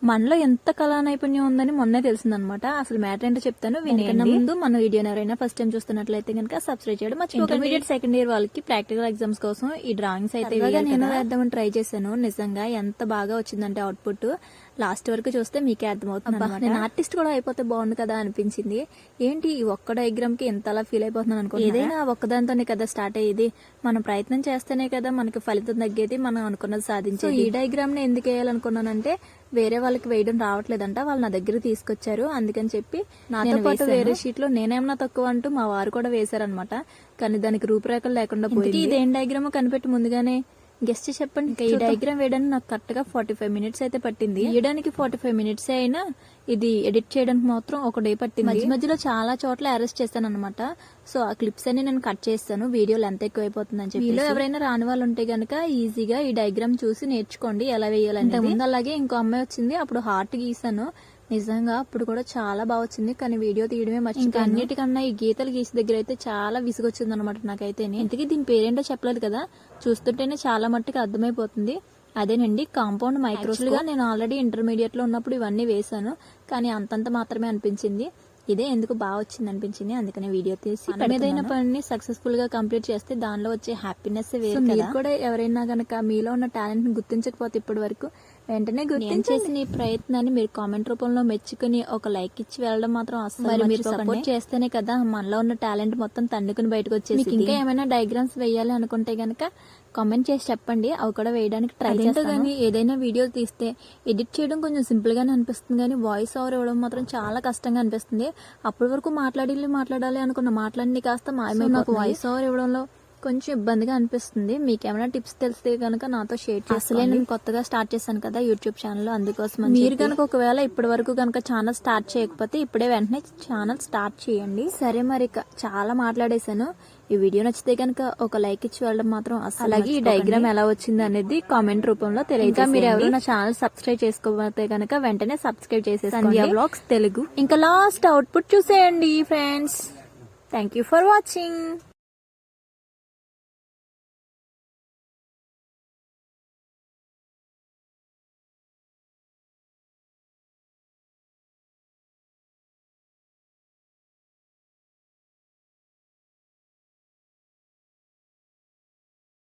మనలో ఎంత కళా నైపుణ్యం ఉందని మొన్నే తెలిసిందనమాట. అసలు మ్యాటర్ ఏంటో చెప్తాను వినేకన్నా ముందు మన వీడియోని ఎవరైనా ఫస్ట్ టైం చూస్తున్నట్లయితే కనుక సబ్స్క్రైబ్ చేయడం మర్చిపోకండి. ఇంటర్మీడియట్ సెకండ్ ఇయర్ వాళ్ళకి ప్రాక్టికల్ ఎగ్జామ్స్ కోసం ఈ డ్రాయింగ్స్ అయితే నేను వేద్దామని ట్రై చేశాను. నిజంగా ఎంత బాగా వచ్చిందంటే అవుట్పుట్ లాస్ట్ వరకు చూస్తే మీకే అర్థమవుతుంది. నేను ఆర్టిస్ట్ కూడా అయిపోతే బాగుండు కదా అనిపించింది. ఏంటి ఈ ఒక్క డయాగ్రామ్ కి ఎంత అలా ఫీల్ అయిపోతున్నాను అనుకో. ఏదైనా ఒక్కదాంతోనే కదా స్టార్ట్ అయ్యేది. మనం ప్రయత్నం చేస్తేనే కదా మనకి ఫలితం తగ్గేది, మనం అనుకున్నది సాధించేది. ఈ డయాగ్రామ్ ని ఎందుకు వేయాలనుకున్నానంటే వేరే వాళ్ళకి వేయడం రావట్లేదంట, వాళ్ళు నా దగ్గర తీసుకొచ్చారు. అందుకని చెప్పి నాతో పాటు వేరే షీట్ లో నేనేమన్నా తక్కువ అంటూ మా వారు కూడా వేశారనమాట. కానీ దానికి రూపురేఖలు లేకుండా పోయింది. ఇదేం డయాగ్రామ్ కనిపెట్టి ముందుగానే గెస్ట్ చెప్పండి. ఈ డయాగ్రామ్ వేయడానికి నాకు కరెక్ట్ గా 45 మినిట్స్ అయితే పట్టింది. వేయడానికి 45 మినిట్స్ అయినా ఇది ఎడిట్ చేయడానికి మాత్రం ఒక డే పట్టింది. మధ్య మధ్యలో చాలా చోట్ల అరెస్ట్ చేస్తాను అనమాట. సో ఆ క్లిప్స్ అన్ని నేను కట్ చేస్తాను, వీడియో లెంత్ ఎక్కువ అయిపోతుందని చెప్పి. వీళ్ళు ఎవరైనా రాని వాళ్ళు ఉంటే గనక ఈజీగా ఈ డయాగ్రామ్ చూసి నేర్చుకోండి ఎలా వేయాలంటే. ముందు అలాగే ఇంకో అమ్మాయి వచ్చింది, అప్పుడు హార్ట్ గీసాను. నిజంగా అప్పుడు కూడా చాలా బాగా వచ్చింది, కానీ వీడియో తీయడమే మర్చిపోయాను. అన్నిటికన్నా ఈ గీతలు గీసి దగ్గర అయితే చాలా విసుగొచ్చింది అనమాట నాకైతే. ఇంతకీ దీని పేరేంటో చెప్పలేదు కదా, చూస్తుంటేనే చాలా మట్టుకు అర్థమైపోతుంది. అదేనండి కాంపౌండ్ మైక్రోస్కోప్. నేను ఆల్రెడీ ఇంటర్మీడియట్ లో ఉన్నప్పుడు ఇవన్నీ వేసాను, కానీ అంతంత మాత్రమే అనిపించింది. ఇదే ఎందుకు బాగా వచ్చింది అనిపించింది, అందుకనే వీడియో తీసి ఏదైనా పని సక్సెస్ఫుల్ గా కంప్లీట్ చేస్తే దానిలో వచ్చే హ్యాపీనెస్ వేరు కదా. మీరు కూడా ఎవరైనా గనక మీలో ఉన్న టాలెంట్ ని గుర్తించకపోతే ఇప్పటి వరకు వెంటనే గుర్తించేసి నీ ప్రయత్నాన్ని మీరు కామెంట్ రూపంలో మెచ్చుకుని ఒక లైక్ ఇచ్చి వెళ్ళడం మాత్రం అసలు. మరి మీరు సపోర్ట్ చేస్తేనే కదా మనలో ఉన్న టాలెంట్ మొత్తం తండుకుని బయటకు వచ్చేసి. మీకు ఇంకా ఏమైనా డయాగ్రామ్స్ వేయాలి అనుకుంటే గనక కామెంట్ చేసి చెప్పండి, అవి కూడా వేయడానికి ట్రై చేస్తాను. కానీ ఏదైనా వీడియో తీస్తే ఎడిట్ చేయడం కొంచెం సింపుల్ గానే అనిపిస్తుంది, కానీ వాయిస్ ఓవర్ ఇవ్వడం మాత్రం చాలా కష్టంగా అనిపిస్తుంది. అప్పటి వరకు మాట్లాడాలి అనుకున్న మాటలన్నీ కాస్త నాకు వాయిస్ ఓవర్ ఇవ్వడంలో కొంచెం ఇబ్బందిగా అనిపిస్తుంది. మీకు ఏమైనా టిప్స్ తెలిస్తే కనుక నాతో షేర్ చేసి. అసలే నేను కొత్తగా స్టార్ట్ చేశాను కదా యూట్యూబ్ ఛానల్, అందుకోసం మీరు కనుక ఒకవేళ ఇప్పటి వరకు కనుక ఛానల్ స్టార్ట్ చేయకపోతే ఇప్పుడే వెంటనే ఛానల్ స్టార్ట్ చేయండి. సరే మరి చాలా మాట్లాడేశాను. ఈ వీడియో నచ్చితే కనుక ఒక లైక్ ఇచ్చి వెళ్ళడం మాత్రం అసలు. అలాగే ఈ డయాగ్రామ్ ఎలా వచ్చింది అనేది కామెంట్ రూపంలో తెలియదు. మీరు ఎవరు నా ఛానల్ సబ్స్క్రైబ్ చేసుకోకపోతే కనుక వెంటనే సబ్స్క్రైబ్ చేసేసి సంధ్య వ్లాగ్స్ తెలుగు. ఇంకా లాస్ట్ అవుట్పుట్ చూసేయండి friends. Thank you for watching.